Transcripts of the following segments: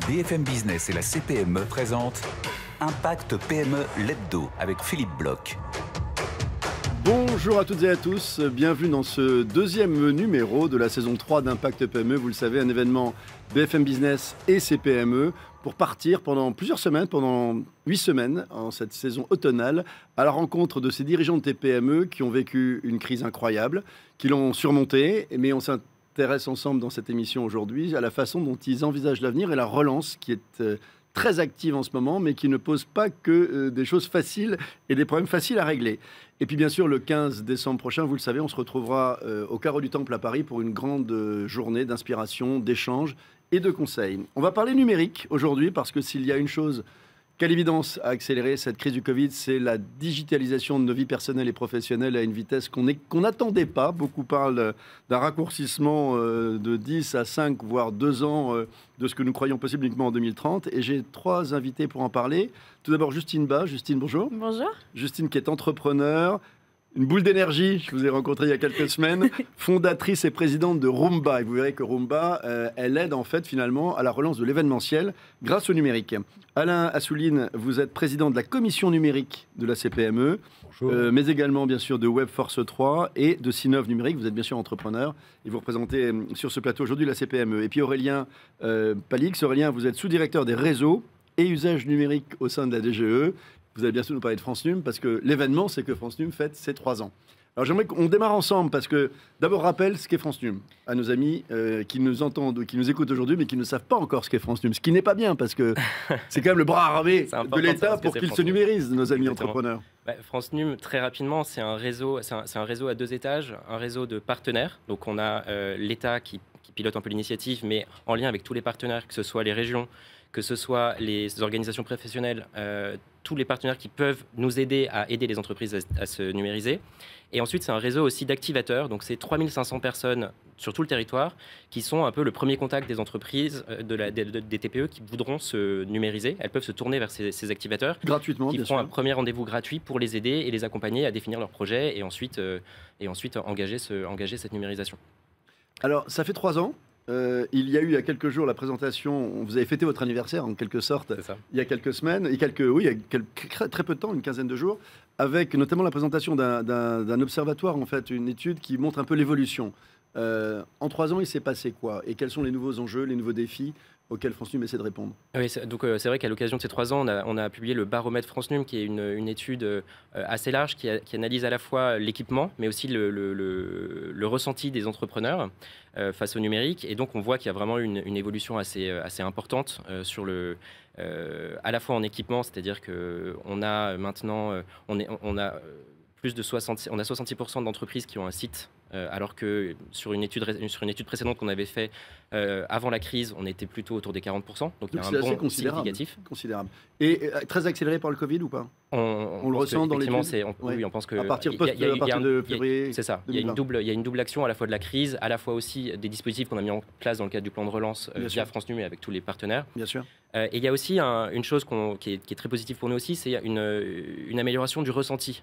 BFM Business et la CPME présentent Impact PME l'Hebdo avec Philippe Bloch. Bonjour à toutes et à tous, bienvenue dans ce deuxième numéro de la saison 3 d'Impact PME. Vous le savez, un événement BFM Business et CPME pour partir pendant plusieurs semaines, pendant 8 semaines en cette saison automnale, à la rencontre de ces dirigeants de TPME qui ont vécu une crise incroyable, qui l'ont surmontée, mais on s'intéresse ensemble dans cette émission aujourd'hui à la façon dont ils envisagent l'avenir et la relance qui est très active en ce moment, mais qui ne pose pas que des choses faciles et des problèmes faciles à régler. Et puis bien sûr, le 15 décembre prochain, vous le savez, on se retrouvera au Carreau du Temple à Paris pour une grande journée d'inspiration, d'échange et de conseils. On va parler numérique aujourd'hui parce que s'il y a une chose qu'à l'évidence a accéléré cette crise du Covid, c'est la digitalisation de nos vies personnelles et professionnelles à une vitesse qu'on n'attendait pas. Beaucoup parlent d'un raccourcissement de 10 à 5, voire 2 ans de ce que nous croyons possible uniquement en 2030. Et j'ai 3 invités pour en parler. Tout d'abord, Justine Bas. Justine, bonjour. Bonjour. Justine qui est entrepreneur, une boule d'énergie, je vous ai rencontré il y a quelques semaines, fondatrice et présidente de Roomba. Et vous verrez que Roomba, elle aide en fait finalement à la relance de l'événementiel grâce au numérique. Alain Assouline, vous êtes président de la commission numérique de la CPME, mais également bien sûr de Webforce 3 et de Sinov Numérique. Vous êtes bien sûr entrepreneur et vous représentez sur ce plateau aujourd'hui la CPME. Et puis Aurélien Palix. Aurélien, vous êtes sous-directeur des réseaux et usages numériques au sein de la DGE. Vous allez bien sûr nous parler de France Num, parce que l'événement, c'est que France Num fête ses 3 ans. Alors j'aimerais qu'on démarre ensemble, parce que d'abord rappelle ce qu'est France Num à nos amis qui nous entendent, qui nous écoutent aujourd'hui, mais qui ne savent pas encore ce qu'est France Num, ce qui n'est pas bien, parce que c'est quand même le bras armé de l'État pour qu'ils se numérisent, nos amis entrepreneurs. France Num, très rapidement, c'est un réseau à 2 étages, un réseau de partenaires. Donc on a l'État qui pilote un peu l'initiative, mais en lien avec tous les partenaires, que ce soit les régions, que ce soit les organisations professionnelles, tous les partenaires qui peuvent nous aider à aider les entreprises à se numériser. Et ensuite, c'est un réseau aussi d'activateurs. Donc, c'est 3500 personnes sur tout le territoire qui sont un peu le premier contact des entreprises, des TPE qui voudront se numériser. Elles peuvent se tourner vers ces activateurs. Gratuitement, qui bien feront sûr. un premier rendez-vous gratuit pour les aider et les accompagner à définir leur projet et ensuite engager cette numérisation. Alors, ça fait 3 ans. Il y a eu il y a quelques jours la présentation, vous avez fêté votre anniversaire en quelque sorte, il y a quelques semaines, il y a très peu de temps, une quinzaine de jours, avec notamment la présentation d'un observatoire, en fait, une étude qui montre un peu l'évolution. En 3 ans, il s'est passé quoi? Et quels sont les nouveaux enjeux, les nouveaux défis auxquels France Num essaie de répondre? Oui, c'est vrai qu'à l'occasion de ces 3 ans, on a publié le baromètre France Num, qui est une étude assez large qui analyse à la fois l'équipement, mais aussi le ressenti des entrepreneurs face au numérique. Et donc, on voit qu'il y a vraiment une évolution assez importante à la fois en équipement, c'est-à-dire qu'on a maintenant, on a 66% d'entreprises qui ont un site, alors que sur une étude précédente qu'on avait fait avant la crise, on était plutôt autour des 40%. Donc il y a un bond significatif. Considérable. Et très accéléré par le Covid ou pas? On le ressent dans l'étude. Oui, on pense que à partir de février. C'est ça. Il y a une double action à la fois de la crise, à la fois aussi des dispositifs qu'on a mis en place dans le cadre du plan de relance via France Num et avec tous les partenaires. Bien sûr. Et il y a aussi une chose qui est très positive pour nous aussi, c'est une amélioration du ressenti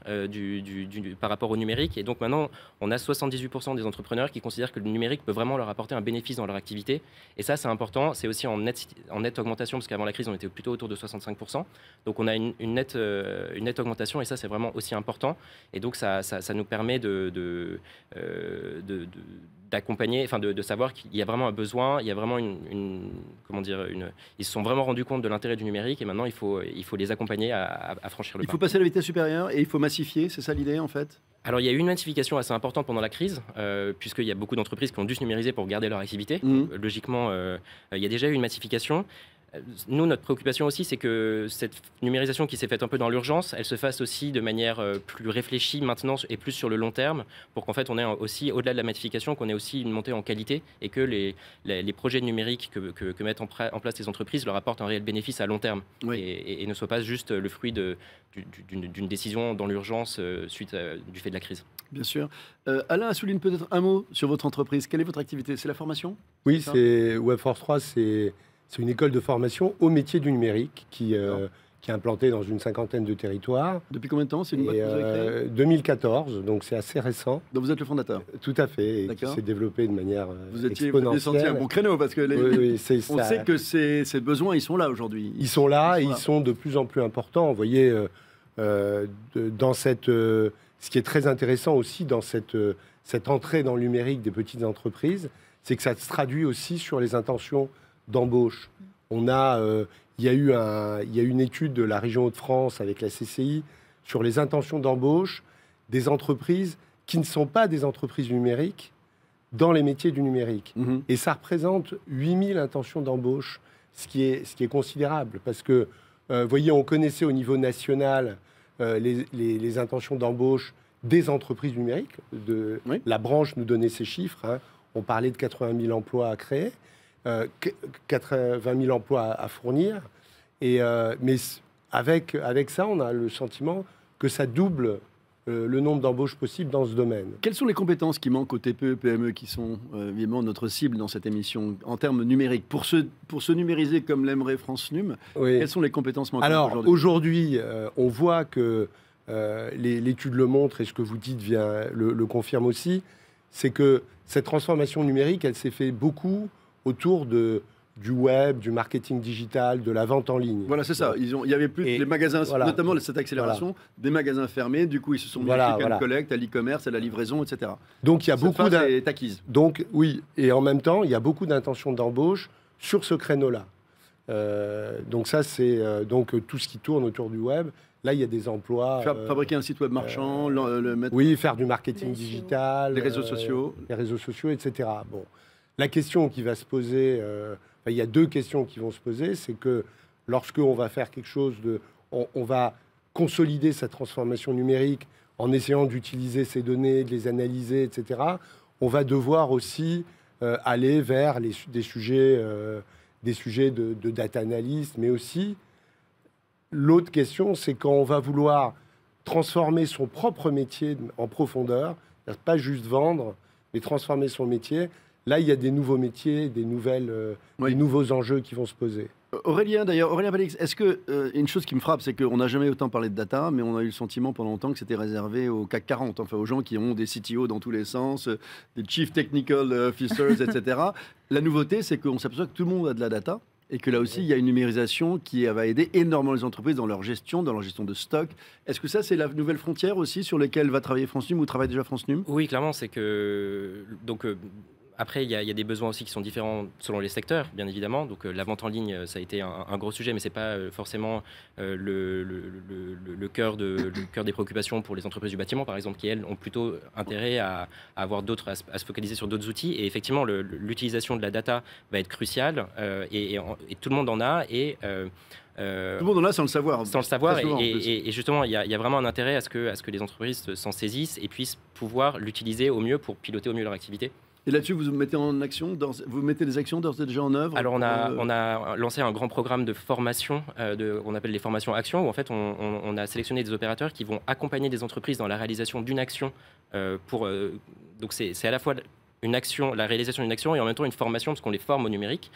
par rapport au numérique. Et donc maintenant, on a 78% des entrepreneurs qui considèrent que le numérique peut vraiment leur apporter un bénéfice dans leur activité. Et ça, c'est important. C'est aussi en nette augmentation, parce qu'avant la crise, on était plutôt autour de 65%. Donc on a une nette augmentation, et ça, c'est vraiment aussi important. Et donc ça nous permet d'accompagner, de savoir qu'il y a vraiment un besoin, il y a vraiment ils se sont vraiment rendus compte de l'intérêt du numérique, et maintenant il faut les accompagner à franchir le pas. Il faut passer à la vitesse supérieure et il faut massifier, c'est ça l'idée en fait? Alors il y a eu une massification assez importante pendant la crise, puisqu'il y a beaucoup d'entreprises qui ont dû se numériser pour garder leur activité. Logiquement, il y a déjà eu une massification. Nous, notre préoccupation aussi, c'est que cette numérisation qui s'est faite un peu dans l'urgence, elle se fasse aussi de manière plus réfléchie maintenant et plus sur le long terme, pour qu'en fait on ait aussi, au-delà de la massification, qu'on ait aussi une montée en qualité et que les projets numériques que mettent en place les entreprises leur apportent un réel bénéfice à long terme, et ne soient pas juste le fruit d'une décision dans l'urgence suite du fait de la crise. Bien sûr. Alain Assouline, peut-être un mot sur votre entreprise. Quelle est votre activité? C'est la formation? Oui, c'est Webforce 3, c'est une école de formation au métier du numérique qui qui est implanté dans une 50aine de territoires. Depuis combien de temps? C'est une boîte que vous avez créée? 2014, donc c'est assez récent. Donc vous êtes le fondateur? Tout à fait, et qui s'est développé de manière vous exponentielle. Senti un bon créneau, parce que on sait que ces besoins, ils sont là aujourd'hui. Ils sont là, et ils sont de plus en plus importants. Vous voyez, dans cette, ce qui est très intéressant aussi dans cette entrée dans le numérique des petites entreprises, c'est que ça se traduit aussi sur les intentions d'embauche. Il y a eu une étude de la région Hauts-de-France avec la CCI sur les intentions d'embauche des entreprises qui ne sont pas des entreprises numériques dans les métiers du numérique. Et ça représente 8000 intentions d'embauche, ce qui est considérable. Parce que, vous voyez, on connaissait au niveau national les intentions d'embauche des entreprises numériques. La branche nous donnait ces chiffres. Hein. On parlait de 80 000 emplois à créer. 80 000 emplois à fournir. Mais avec ça, on a le sentiment que ça double le nombre d'embauches possibles dans ce domaine. Quelles sont les compétences qui manquent aux TPE, PME, qui sont évidemment notre cible dans cette émission, en termes numériques? Pour se numériser comme l'aimerait France Num, quelles sont les compétences manquantes aujourd'hui? Alors, aujourd'hui, on voit que l'étude le montre, et ce que vous dites le confirme aussi, c'est que cette transformation numérique, elle s'est fait beaucoup autour du web, du marketing digital, de la vente en ligne. Voilà, c'est ça. Il y avait plus les magasins, notamment cette accélération, des magasins fermés. Du coup, ils se sont mis à la collecte, à l'e-commerce, à la livraison, etc. Donc, il y a beaucoup d'acquises. Donc, oui. Et en même temps, il y a beaucoup d'intentions d'embauche sur ce créneau-là. Donc, ça, c'est donc tout ce qui tourne autour du web. Là, il y a des emplois... Fabriquer un site web marchand, le mettre... Oui, faire du marketing digital. Les réseaux sociaux. Les réseaux sociaux, etc. Bon. La question qui va se poser... il y a deux questions qui vont se poser. C'est que lorsqu'on va faire quelque chose on va consolider sa transformation numérique en essayant d'utiliser ces données, de les analyser, etc. On va devoir aussi aller vers des sujets de data analyst, mais aussi... L'autre question, c'est quand on va vouloir transformer son propre métier en profondeur, pas juste vendre, mais transformer son métier. Là, il y a des nouveaux métiers, des nouveaux enjeux qui vont se poser. Aurélien Palix, est-ce que une chose qui me frappe, c'est qu'on n'a jamais autant parlé de data, mais on a eu le sentiment pendant longtemps que c'était réservé au CAC 40, enfin aux gens qui ont des CTO dans tous les sens, des Chief Technical Officers, etc. La nouveauté, c'est qu'on s'aperçoit que tout le monde a de la data. Et que là aussi, il y a une numérisation qui va aider énormément les entreprises dans leur gestion de stock. Est-ce que ça, c'est la nouvelle frontière aussi sur laquelle va travailler France Num ou travaille déjà France Num? Oui, clairement, c'est que... Après, il y a des besoins aussi qui sont différents selon les secteurs, bien évidemment. Donc, la vente en ligne, ça a été un gros sujet, mais ce n'est pas forcément le cœur des préoccupations pour les entreprises du bâtiment, par exemple, qui, elles, ont plutôt intérêt à avoir à se focaliser sur d'autres outils. Et effectivement, l'utilisation de la data va être cruciale, et tout le monde en a. Et tout le monde en a sans le savoir. Sans le savoir, et justement, il y a vraiment un intérêt à ce que les entreprises s'en saisissent et puissent pouvoir l'utiliser au mieux pour piloter au mieux leur activité. Et là-dessus, vous mettez en action, vous mettez des actions d'ores et déjà en œuvre? Alors, on a lancé un grand programme de formation, on appelle les formations actions, où en fait, on a sélectionné des opérateurs qui vont accompagner des entreprises dans la réalisation d'une action. Donc, c'est à la fois la réalisation d'une action et en même temps une formation, parce qu'on les forme au numérique.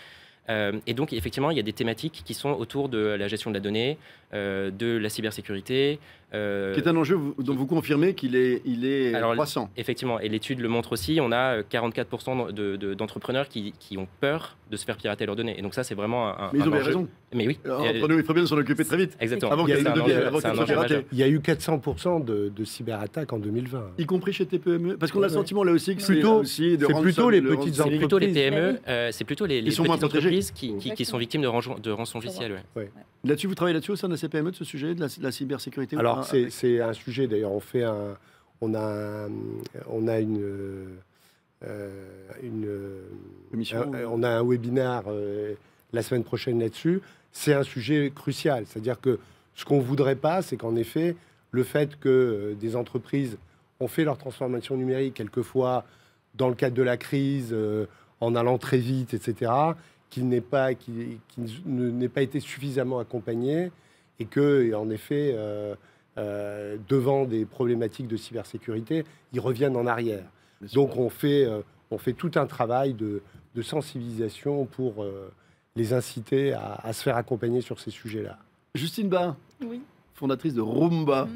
Et donc, effectivement, il y a des thématiques qui sont autour de la gestion de la donnée, de la cybersécurité. Qui est un enjeu dont vous confirmez qu'il est croissant. Effectivement, et l'étude le montre aussi, on a 44% d'entrepreneurs qui ont peur de se faire pirater leurs données. Et donc ça, c'est vraiment un Mais ils ont bien raison. Mais oui. Entre nous, il faut bien s'en occuper très vite. Exactement. Avant qu'elles soient piratées. Il y a eu 400% de cyberattaques en 2020. Y compris chez TPE? Parce qu'on a le sentiment là aussi que c'est plutôt les petites entreprises. C'est plutôt les PME, c'est plutôt les petites entreprises qui sont victimes de rançongiciel. Là-dessus, vous travaillez là-dessus au sein de la CPME, de ce sujet, de la cybersécurité? Alors, c'est un sujet, d'ailleurs, on a un webinaire la semaine prochaine là-dessus. C'est un sujet crucial. C'est-à-dire que ce qu'on ne voudrait pas, c'est qu'en effet, le fait que des entreprises ont fait leur transformation numérique, quelquefois, dans le cadre de la crise, en allant très vite, etc., qu'il n'ait pas été suffisamment accompagné et que, en effet, devant des problématiques de cybersécurité, ils reviennent en arrière. Donc, on fait tout un travail de sensibilisation pour les inciter à se faire accompagner sur ces sujets-là. Justine Ba, Oui, fondatrice de Roomba.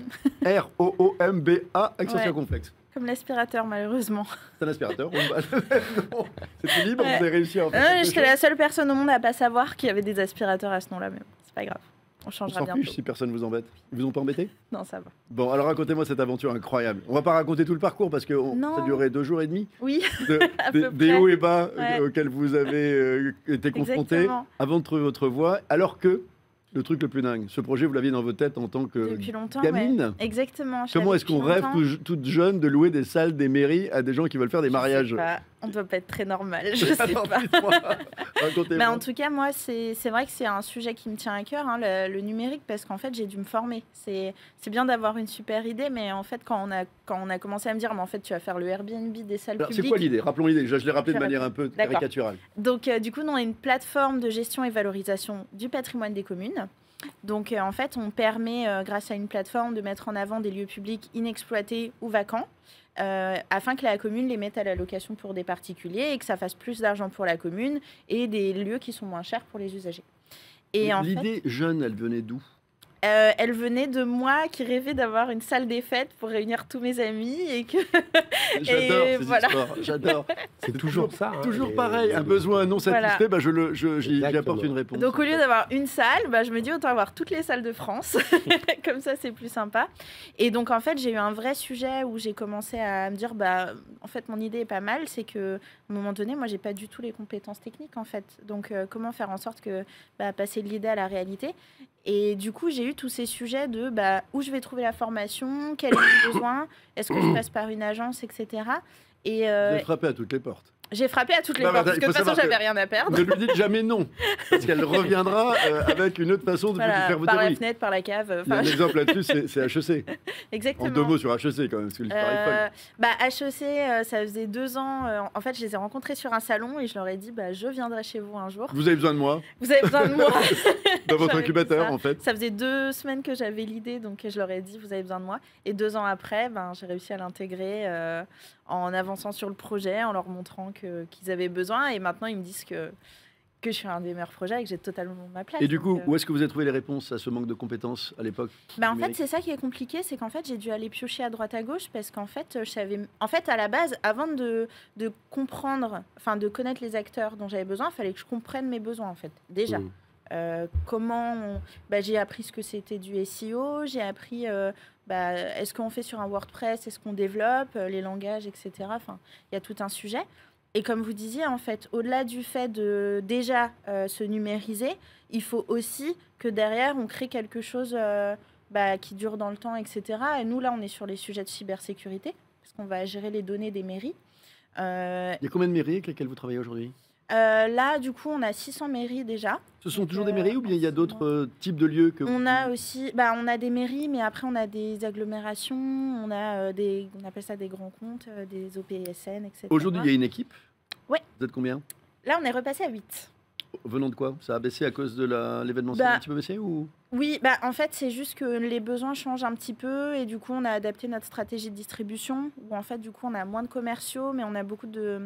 R-O-O-M-B-A, accent Ouais. circonflexe. comme l'aspirateur, malheureusement. C'est un aspirateur, Roomba. Non, c'était libre, Ouais. vous avez réussi à en faire quelque J'étais chose. la seule personne au monde à pas savoir qu'il y avait des aspirateurs à ce nom-là, mais bon, c'est pas grave. On On changera s'en bientôt. fiche si personne vous embête. Ils vous ont pas embêté? Non, ça va. Bon, alors racontez-moi cette aventure incroyable. On va pas raconter tout le parcours parce que Non. ça a duré 2 jours et demi Oui, À des peu des près. hauts et bas Ouais. auxquels vous avez été confrontés exactement. avant de trouver votre voie. Alors que, le truc le plus dingue, ce projet, vous l'aviez dans votre tête en tant que Depuis longtemps, gamine. ouais. Exactement. je Comment l'avais est-ce qu'on depuis rêve longtemps. toute jeune de louer des salles des mairies à des gens qui veulent faire des Je sais mariages? pas. On doit pas être très normal, je sais Alors, pas. dites-moi, racontez-moi. Mais en tout cas, moi, c'est vrai que c'est un sujet qui me tient à cœur, hein, le numérique, parce qu'en fait, j'ai dû me former. C'est bien d'avoir une super idée, mais en fait, quand on a commencé à me dire, mais en fait, tu vas faire le Airbnb des salles Alors, c'est publiques. quoi l'idée? Rappelons l'idée. Je l'ai rappelé de Je manière un rappelle. peu D'accord. caricaturale. Donc, du coup, nous, on a une plateforme de gestion et valorisation du patrimoine des communes. Donc, en fait, on permet, grâce à une plateforme, de mettre en avant des lieux publics inexploités ou vacants, afin que la commune les mette à la location pour des particuliers et que ça fasse plus d'argent pour la commune et des lieux qui sont moins chers pour les usagers. Et en fait, L'idée jeune, elle venait d'où? elle venait de moi qui rêvais d'avoir une salle des fêtes pour réunir tous mes amis et que J'adore ces voilà. histoires. J'adore. C'est toujours ça. hein, Toujours les- pareil, un besoin non satisfait, bah j'y Exactement. apporte une réponse. donc au lieu d'avoir une salle, bah, je me dis autant avoir toutes les salles de France. Comme ça, c'est plus sympa. Et donc en fait, j'ai eu un vrai sujet où j'ai commencé à me dire, bah en fait, mon idée est pas mal. C'est que à un moment donné, moi, j'ai pas du tout les compétences techniques en fait. Donc comment faire en sorte que passer de l'idée à la réalité. Et du coup, j'ai eu tous ces sujets de où je vais trouver la formation, quel est mon besoin, est-ce que je passe par une agence, etc. Et Vous avez frappé à toutes les portes. j'ai frappé à toutes les Non, mais portes, parce attends, que de il faut toute façon, savoir j'avais rien à perdre. Ne lui dites jamais non, parce qu'elle reviendra avec une autre façon de Voilà, faire vous par dire la oui. fenêtre, par la cave. Il y a un enfin, exemple là-dessus, c'est HEC. exactement. En 2 mots sur HEC quand même, parce que l'histoire est folle. HEC, ça faisait 2 ans. En fait, je les ai rencontrés sur un salon et je leur ai dit, je viendrai chez vous un jour. Vous avez besoin de moi Vous avez besoin de moi. dans votre J'avais dit incubateur ça. en fait. Ça faisait 2 semaines que j'avais l'idée, donc je leur ai dit, vous avez besoin de moi. Et 2 ans après, j'ai réussi à l'intégrer en avançant sur le projet, en leur montrant qu'ils avaient besoin. Et maintenant, ils me disent que je suis un des meilleurs projets et que j'ai totalement ma place. Et du coup, Donc, où est-ce que vous avez trouvé les réponses à ce manque de compétences à l'époque? en fait, numérique c'est ça qui est compliqué, c'est qu'en fait, j'ai dû aller piocher à droite à gauche parce qu'en fait, je savais. En fait, à la base, avant de comprendre, enfin, de connaître les acteurs dont j'avais besoin, il fallait que je comprenne mes besoins, en fait, déjà. Mmh. J'ai appris ce que c'était du SEO, j'ai appris est-ce qu'on fait sur un WordPress, est-ce qu'on développe, les langages, etc. Enfin, il y a tout un sujet. Et comme vous disiez, en fait, au-delà du fait de déjà se numériser, il faut aussi que derrière, on crée quelque chose qui dure dans le temps, etc. Et nous, là, on est sur les sujets de cybersécurité, parce qu'on va gérer les données des mairies. Il y a combien de mairies avec lesquelles vous travaillez aujourd'hui? Là, du coup, on a 600 mairies déjà. Ce sont Donc, toujours des mairies ou bien il y a en ce d'autres moment. types de lieux que On a aussi, on a des mairies, mais après on a des agglomérations, on a on appelle ça des grands comptes, des OPSN, etc. Aujourd'hui, il y a une équipe. Ouais. Vous êtes combien? Là, on est repassé à 8. Venant de quoi? Ça a baissé à cause de l'événement Bah, un petit peu baissé ou? Oui, en fait, c'est juste que les besoins changent un petit peu et du coup, on a adapté notre stratégie de distribution où en fait, du coup, on a moins de commerciaux, mais on a beaucoup de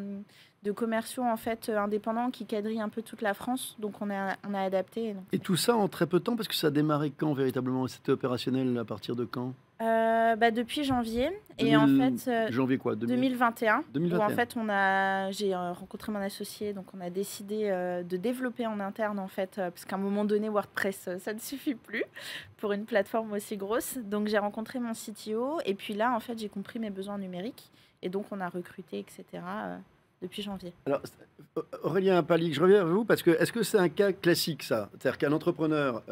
commerciaux en fait indépendants qui quadrillent un peu toute la France. Donc, on a adapté. Donc, Et tout ça en très peu de temps, parce que ça a démarré quand véritablement? C'était opérationnel à partir de quand? depuis janvier et en fait. Janvier quoi? 2021, où 2021. en fait j'ai rencontré mon associé, donc on a décidé de développer en interne en fait, parce qu'à un moment donné WordPress ça ne suffit plus pour une plateforme aussi grosse. Donc j'ai rencontré mon CTO et puis là en fait j'ai compris mes besoins numériques et donc on a recruté etc. Depuis janvier. Alors, Aurélien Palic, je reviens vers vous parce que est-ce que c'est un cas classique ça? C'est-à-dire qu'un entrepreneur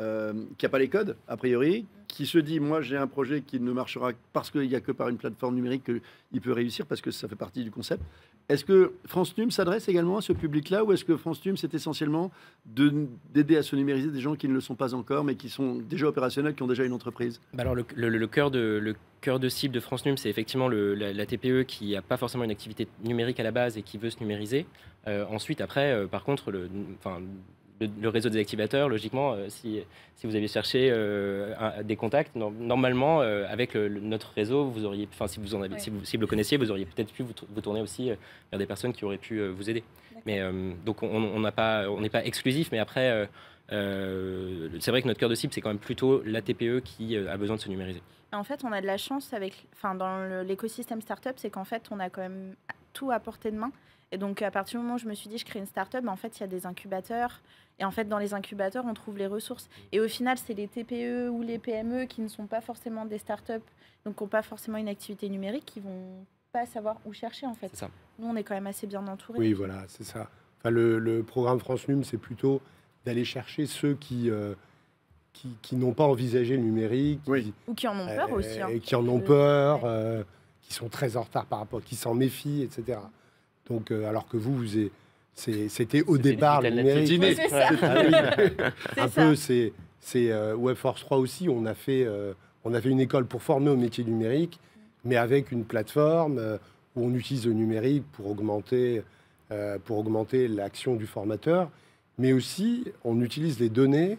qui n'a pas les codes, a priori, qui se dit moi j'ai un projet qui ne marchera parce qu'il n'y a que par une plateforme numérique qu'il peut réussir parce que ça fait partie du concept. Est-ce que France Num s'adresse également à ce public-là ou est-ce que France Num c'est essentiellement d'aider à se numériser des gens qui ne le sont pas encore mais qui sont déjà opérationnels, qui ont déjà une entreprise? Alors le cœur de cible de France Num, c'est effectivement la TPE qui n'a pas forcément une activité numérique à la base et qui veut se numériser. Ensuite, après, par contre, le réseau des activateurs, logiquement, si vous aviez cherché des contacts, normalement, avec notre réseau, vous auriez, si vous le connaissiez, vous auriez peut-être pu vous tourner aussi vers des personnes qui auraient pu vous aider. Mais donc, on n'est pas exclusif, mais après, c'est vrai que notre cœur de cible, c'est quand même plutôt la TPE qui a besoin de se numériser. En fait, on a de la chance dans l'écosystème startup, c'est qu'en fait, on a quand même tout à portée de main. Et donc, à partir du moment où je me suis dit, je crée une startup, en fait, il y a des incubateurs. Et en fait, dans les incubateurs, on trouve les ressources. Et au final, c'est les TPE ou les PME qui ne sont pas forcément des startups, donc qui n'ont pas forcément une activité numérique, qui vont pas savoir où chercher, en fait. C'est ça. Nous, on est quand même assez bien entourés. Oui, voilà, c'est ça. Enfin, le programme France Num, c'est plutôt d'aller chercher ceux qui n'ont pas envisagé le numérique, ou qui en ont peur aussi. Et qui en ont peur, qui sont très en retard par rapport, qui s'en méfient, etc. Donc, alors que c'était au départ le numérique. C'est ça. Un peu, c'est Webforce 3 aussi. On a fait une école pour former au métier numérique, mais avec une plateforme où on utilise le numérique pour augmenter l'action du formateur, mais aussi on utilise les données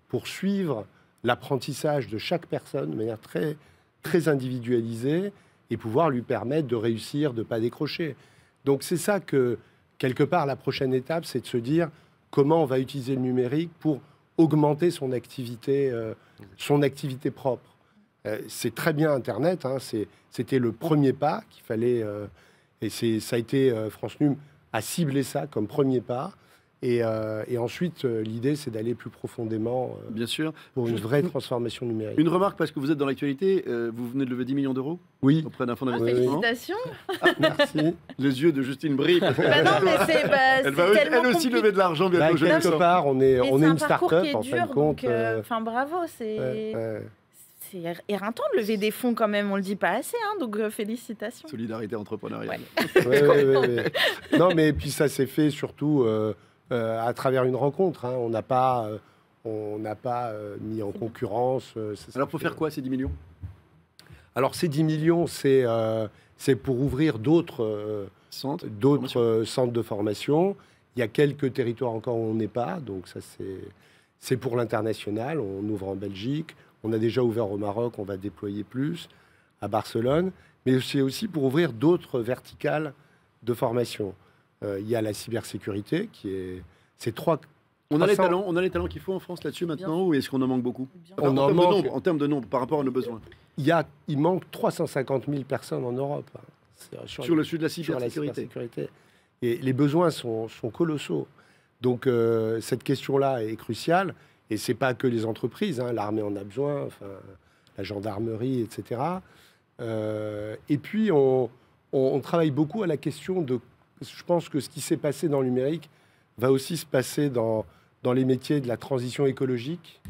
pour suivre l'apprentissage de chaque personne de manière très, très individualisée et pouvoir lui permettre de réussir, de ne pas décrocher. Donc c'est ça que, quelque part, la prochaine étape, c'est de se dire comment on va utiliser le numérique pour augmenter son activité propre. C'est très bien Internet, hein, c'était le premier pas qu'il fallait... ça a été France Num a ciblé ça comme premier pas. Et ensuite, l'idée, c'est d'aller plus profondément bien sûr, pour une vraie transformation numérique. Une remarque, parce que vous êtes dans l'actualité, vous venez de lever 10 millions d'euros auprès d'un fonds d'investissement. Félicitations. Merci. Les yeux de Justine brillent. Non, mais elle va elle aussi lever de l'argent bientôt. Quelque part, on est une start-up, en fin de compte. Bravo, c'est éreintant de lever des fonds quand même, on le dit pas assez, hein, donc félicitations. Solidarité entrepreneuriale. Ouais. Non, mais puis ça s'est fait surtout... à travers une rencontre, hein. On n'a pas mis en concurrence. Alors, pour faire quoi ces 10 millions? Alors, ces 10 millions, c'est pour ouvrir d'autres centres de formation. Il y a quelques territoires encore où on n'est pas, donc ça, c'est pour l'international. On ouvre en Belgique, on a déjà ouvert au Maroc, on va déployer plus, à Barcelone, mais c'est aussi pour ouvrir d'autres verticales de formation. Il y a la cybersécurité c'est trois. On a les talents qu'il faut en France là-dessus maintenant, ou est-ce qu'on en manque beaucoup? En termes de nombre, par rapport à nos besoins. Il manque 350 000 personnes en Europe sur le sujet de la cybersécurité. Et les besoins sont colossaux. Donc cette question-là est cruciale. Et c'est pas que les entreprises, hein, l'armée en a besoin, la gendarmerie, etc. Et puis on travaille beaucoup à la question de. Je pense que ce qui s'est passé dans le numérique va aussi se passer dans les métiers de la transition écologique.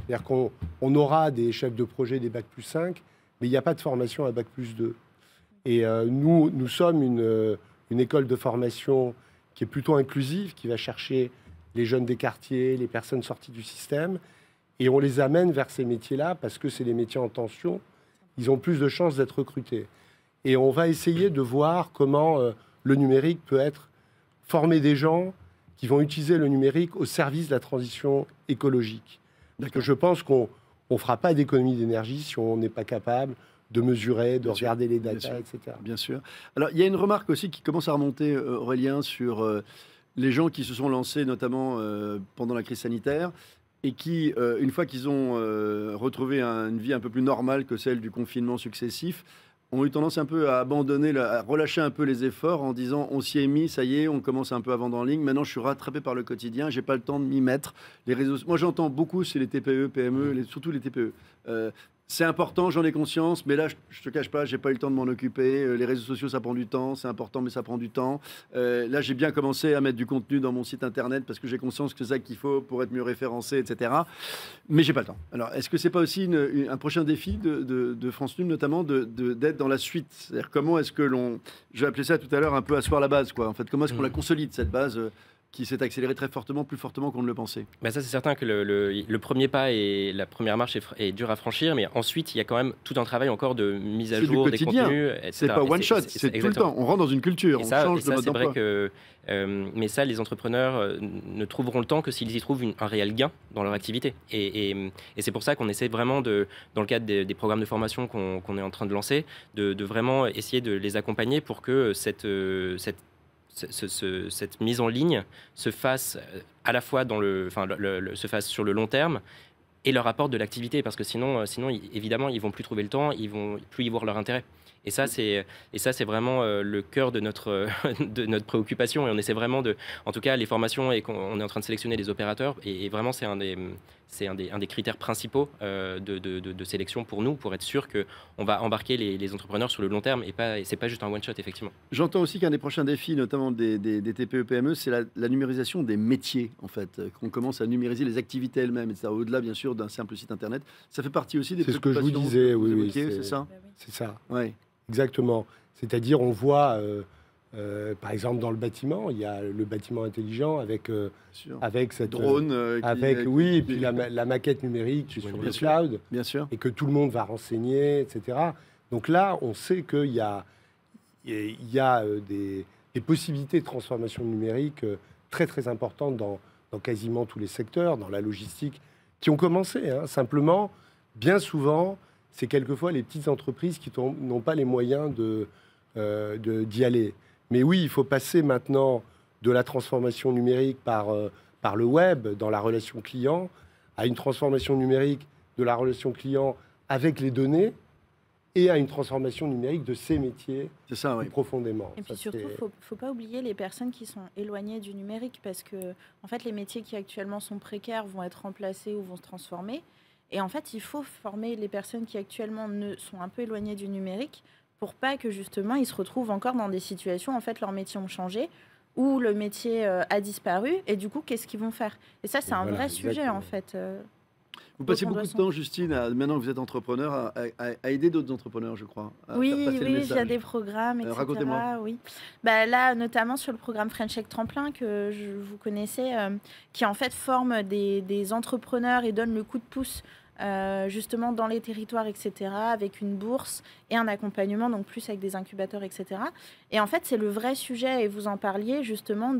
C'est-à-dire qu'on aura des chefs de projet des Bac plus 5, mais il n'y a pas de formation à Bac plus 2. Et nous sommes une école de formation qui est plutôt inclusive, qui va chercher les jeunes des quartiers, les personnes sorties du système, et on les amène vers ces métiers-là parce que c'est des métiers en tension. Ils ont plus de chances d'être recrutés. Et on va essayer de voir comment... le numérique peut former des gens qui vont utiliser le numérique au service de la transition écologique. Parce que je pense qu'on ne fera pas d'économie d'énergie si on n'est pas capable de mesurer, de regarder les datas, etc. Bien sûr. Alors, il y a une remarque aussi qui commence à remonter, Aurélien, sur les gens qui se sont lancés, notamment pendant la crise sanitaire, et qui, une fois qu'ils ont retrouvé une vie un peu plus normale que celle du confinement successif, ont eu tendance un peu à abandonner, à relâcher un peu les efforts en disant on s'y est mis, ça y est, on commence un peu à vendre en ligne. Maintenant, je suis rattrapé par le quotidien, j'ai pas le temps de m'y mettre. Les réseaux, moi, j'entends beaucoup chez les TPE, PME, surtout les TPE. C'est important, j'en ai conscience, mais là, je te cache pas, j'ai pas eu le temps de m'en occuper. Les réseaux sociaux, ça prend du temps, c'est important, mais ça prend du temps. Là, j'ai bien commencé à mettre du contenu dans mon site internet parce que j'ai conscience que c'est ça qu'il faut pour être mieux référencé, etc. Mais j'ai pas le temps. Alors, est-ce que c'est pas aussi un prochain défi de France Num, notamment, d'être dans la suite? C'est-à-dire, comment est-ce que je vais appeler ça tout à l'heure un peu asseoir la base, quoi. En fait, comment est-ce qu'on la consolide, cette base qui s'est accéléré très fortement, plus fortement qu'on ne le pensait. Ça, c'est certain que le premier pas et la première marche est dur à franchir, mais ensuite, il y a quand même tout un travail encore de mise à jour des contenus, etc. C'est pas one shot, c'est tout le temps. On rentre dans une culture, on change de mode d'emploi. Mais ça, les entrepreneurs ne trouveront le temps que s'ils y trouvent un réel gain dans leur activité. Et c'est pour ça qu'on essaie vraiment, dans le cadre des programmes de formation qu'on est en train de lancer, de vraiment essayer de les accompagner pour que cette mise en ligne se fasse à la fois se fasse sur le long terme et leur apporte de l'activité, parce que sinon, évidemment, ils vont plus trouver le temps, ils vont plus y voir leur intérêt. Et ça, c'est vraiment le cœur de notre préoccupation. Et on essaie vraiment en tout cas, les formations, et on est en train de sélectionner des opérateurs. Et vraiment, c'est un des critères principaux de sélection pour nous, pour être sûr qu'on va embarquer les entrepreneurs sur le long terme. Et c'est pas juste un one-shot, effectivement. J'entends aussi qu'un des prochains défis, notamment des TPE-PME, c'est la numérisation des métiers, en fait. Qu'on commence à numériser les activités elles-mêmes, etc. Au-delà, bien sûr, d'un simple site Internet. Ça fait partie aussi des préoccupations. C'est ce que je vous disais, oui, c'est ça. C'est ça. Ouais. Exactement. C'est-à-dire, on voit, par exemple, dans le bâtiment, il y a le bâtiment intelligent avec cette drone, et puis la maquette numérique sur le cloud, bien sûr, et que tout le monde va renseigner, etc. Donc là, on sait qu'il y a des possibilités de transformation numérique très très importantes dans quasiment tous les secteurs, dans la logistique, qui ont commencé. Simplement, bien souvent, c'est quelquefois les petites entreprises qui n'ont pas les moyens d'y aller. Mais oui, il faut passer maintenant de la transformation numérique par le web, dans la relation client, à une transformation numérique de la relation client avec les données, et à une transformation numérique de ces métiers plus profondément. Et puis surtout, il ne faut pas oublier les personnes qui sont éloignées du numérique, parce que en fait, les métiers qui actuellement sont précaires vont être remplacés ou vont se transformer. Et en fait, il faut former les personnes qui actuellement sont un peu éloignées du numérique pour pas que justement ils se retrouvent encore dans des situations, en fait, leurs métiers ont changé ou le métier a disparu, et du coup, qu'est-ce qu'ils vont faire? Et ça, c'est un vrai sujet, en fait. Vous passez beaucoup de temps, Justine, maintenant que vous êtes entrepreneur, à aider d'autres entrepreneurs, je crois. Oui, il y a des programmes, etc. Racontez-moi. Oui. Là, notamment sur le programme French Tech Tremplin, que vous connaissez, qui en fait forme des entrepreneurs et donne le coup de pouce justement dans les territoires, etc., avec une bourse et un accompagnement, donc plus avec des incubateurs, etc. Et en fait, c'est le vrai sujet, et vous en parliez justement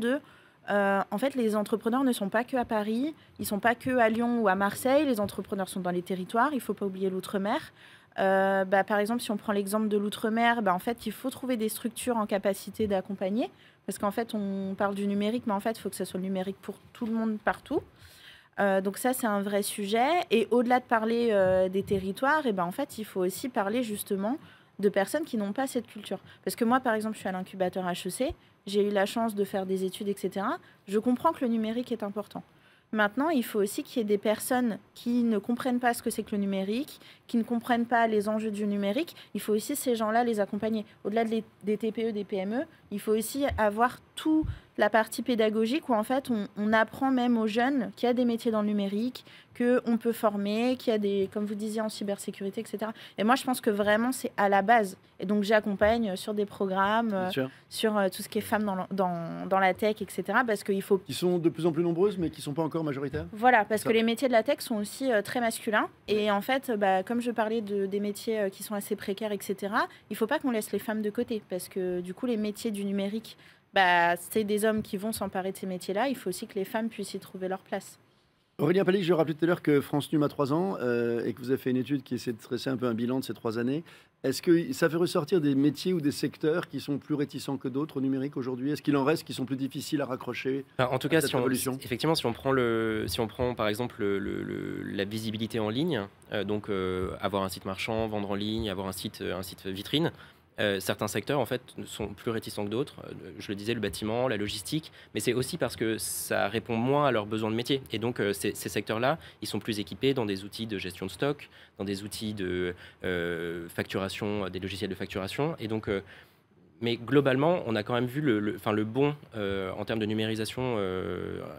en fait, les entrepreneurs ne sont pas que à Paris, ils ne sont pas que à Lyon ou à Marseille, les entrepreneurs sont dans les territoires, il ne faut pas oublier l'outre-mer. Par exemple, si on prend l'exemple de l'outre-mer, en fait, il faut trouver des structures en capacité d'accompagner, parce qu'en fait, on parle du numérique, mais en fait, il faut que ça soit le numérique pour tout le monde, partout. Donc ça, c'est un vrai sujet. Et au-delà de parler des territoires, en fait, il faut aussi parler justement de personnes qui n'ont pas cette culture. Parce que moi, par exemple, je suis à l'incubateur HEC, j'ai eu la chance de faire des études, etc. Je comprends que le numérique est important. Maintenant, il faut aussi qu'il y ait des personnes qui ne comprennent pas ce que c'est que le numérique, qui ne comprennent pas les enjeux du numérique. Il faut aussi ces gens-là les accompagner. Au-delà des TPE, des PME, il faut aussi avoir toute la partie pédagogique où en fait on apprend même aux jeunes qu'il y a des métiers dans le numérique, qu'on peut former, qu'il y a des, comme vous disiez, en cybersécurité, etc. Et moi, je pense que vraiment, c'est à la base. Et donc, j'accompagne sur des programmes, sur tout ce qui est femmes dans la tech, etc. Parce qu'il faut... Qui sont de plus en plus nombreuses, mais qui ne sont pas encore majoritaires. Voilà, parce que les métiers de la tech sont aussi très masculins. Et en fait, comme je parlais des métiers qui sont assez précaires, etc., il ne faut pas qu'on laisse les femmes de côté. Parce que du coup, les métiers du numérique, c'est des hommes qui vont s'emparer de ces métiers-là. Il faut aussi que les femmes puissent y trouver leur place. Aurélien Palix, je rappelais tout à l'heure que France Num a 3 ans et que vous avez fait une étude qui essaie de dresser un peu un bilan de ces 3 années. Est-ce que ça fait ressortir des métiers ou des secteurs qui sont plus réticents que d'autres au numérique aujourd'hui? Est-ce qu'il en reste qui sont plus difficiles à raccrocher? En tout cas, effectivement, si on prend par exemple la visibilité en ligne, donc avoir un site marchand, vendre en ligne, avoir un site vitrine, certains secteurs en fait sont plus réticents que d'autres. Je le disais, le bâtiment, la logistique, mais c'est aussi parce que ça répond moins à leurs besoins de métier. Et donc ces secteurs-là, ils sont plus équipés dans des outils de gestion de stock, dans des outils de facturation, des logiciels de facturation. Et donc, mais globalement, on a quand même vu le bond en termes de numérisation,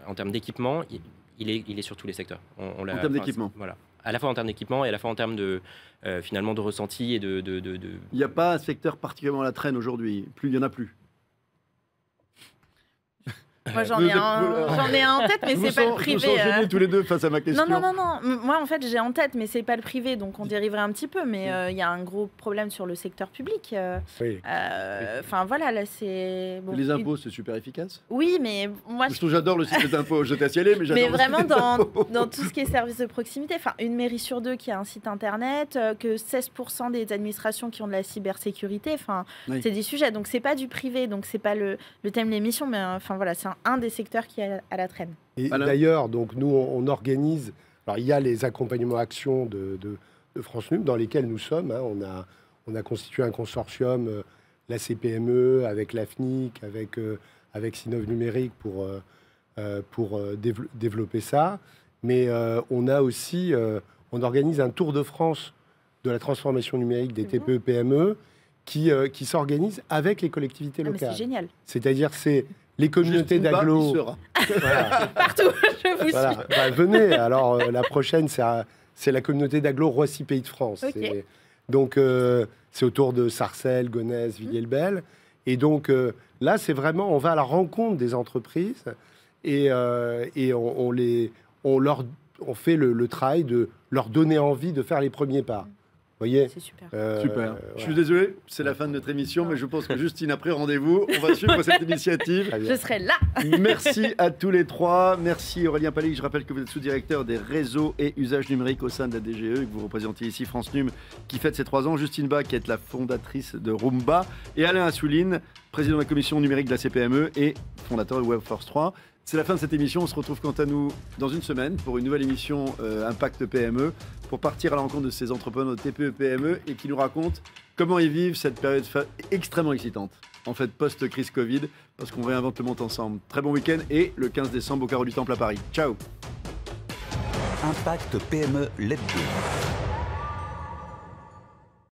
en termes d'équipement. Il est sur tous les secteurs. En termes d'équipement. Voilà. À la fois en termes d'équipement et à la fois en termes finalement de ressenti et de... Il n'y a pas un secteur particulièrement à la traîne aujourd'hui. Il n'y en a plus. Moi, j'en ai un en tête, mais c'est pas le privé. Vous gênés tous les deux face à ma question. Non. Moi, en fait, j'ai en tête, mais c'est pas le privé, donc on dériverait un petit peu. Mais il y a un gros problème sur le secteur public. Enfin, voilà, là, c'est... Bon, les impôts, c'est super efficace. Oui, mais moi... J'adore le système d'impôts. Je t'ai cielé, mais j'adore mais vraiment, dans tout ce qui est service de proximité, enfin, une mairie sur deux qui a un site internet, que 16% des administrations qui ont de la cybersécurité, enfin, c'est des sujets. Donc, c'est pas du privé, donc c'est pas le thème de l'émission, mais enfin, voilà, c'est un des secteurs qui est à la traîne. Et d'ailleurs, donc, nous, on organise... Alors, il y a les accompagnements actions de France Num dans lesquels nous sommes. Hein. On a constitué un consortium, la CPME, avec l'AFNIC, avec Sinov Numérique pour développer ça. Mais on a aussi... on organise un tour de France de la transformation numérique des TPE-PME qui s'organise avec les collectivités locales. C'est génial. C'est-à-dire, c'est les communautés d'agglo... Voilà. Partout, je vous suis. Venez, alors la prochaine, c'est la communauté d'agglo Roissy Pays de France. Okay. Donc, c'est autour de Sarcelles, Gonesse, Villiers-le-Bel. Et donc, là, c'est vraiment, on va à la rencontre des entreprises et on fait le travail de leur donner envie de faire les premiers pas. Vous voyez ? C'est super. Super. Je suis désolé, c'est la fin de notre émission, mais je pense que Justine a pris rendez-vous. On va suivre cette initiative. Je serai là. Merci à tous les trois. Merci Aurélien Pallic. Je rappelle que vous êtes sous-directeur des réseaux et usages numériques au sein de la DGE et que vous représentez ici France Num qui fête ses 3 ans. Justine Bach qui est la fondatrice de Roomba et Alain Assouline, président de la commission numérique de la CPME et fondateur de Webforce 3. C'est la fin de cette émission. On se retrouve quant à nous dans une semaine pour une nouvelle émission Impact PME pour partir à la rencontre de ces entrepreneurs de TPE-PME et qui nous racontent comment ils vivent cette période extrêmement excitante, en fait post-crise Covid, parce qu'on réinvente le monde ensemble. Très bon week-end et le 15 décembre au Carreau du Temple à Paris. Ciao. Impact PME l'hebdo.